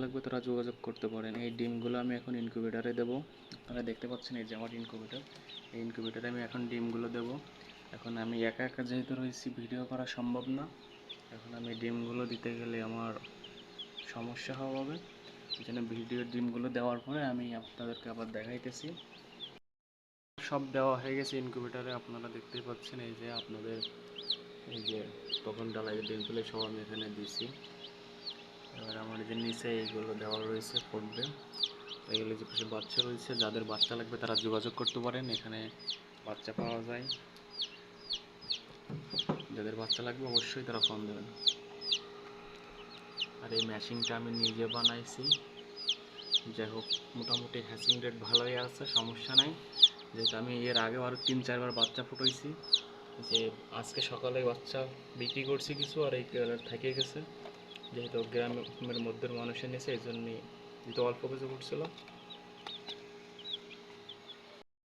লাগবে তারা যোগাযোগ করতে পারেন। এই ডিমগুলো আমি এখন ইনকিউবেটারে দেবো। আপনারা দেখতে পাচ্ছেন এই যে আমার ইনকিউবেটার, এই ইনকিউবেটারে আমি এখন ডিমগুলো দেবো। এখন আমি একা একা যেহেতু রয়েছি ভিডিও করা সম্ভব না, এখন আমি ডিমগুলো দিতে গেলে আমার সমস্যা হবে। এই জন্য ভিডিওর ডিমগুলো দেওয়ার পরে আমি আপনাদেরকে আবার দেখাইতেছি। সব দেওয়া হয়ে গেছে ইনকিউবেটারে, আপনারা দেখতেই পাচ্ছেন। এই যে আপনাদের এই যে তখন ডালাই ডিম তুলে সব আমি এখানে দিয়েছি। এবার আমার যে নিচে এইগুলো দেওয়া রয়েছে ফুটবে, এগুলো যে পাশে বাচ্চা রয়েছে, যাদের বাচ্চা লাগবে তারা যোগাযোগ করতে পারেন, এখানে বাচ্চা পাওয়া যায়। যাদের বাচ্চা লাগবে অবশ্যই তারা ফোন দেবেন। আর এই মেশিনটা আমি নিজে বানাইছি। যাই হোক, মোটামুটি হ্যাচিং রেট ভালোই আছে, সমস্যা নাই। যেহেতু আমি এর আগেও আরও 3-4 বার বাচ্চা ফুটাইছি, যে আজকে সকালে বাচ্চা বিক্রি করছি কিছু, আর এই থেকে গেছে। যেহেতু গ্রামের মধ্যে মানুষের নিয়েছে, এই জন্যই যেহেতু অল্প কিছু ফুটছিল,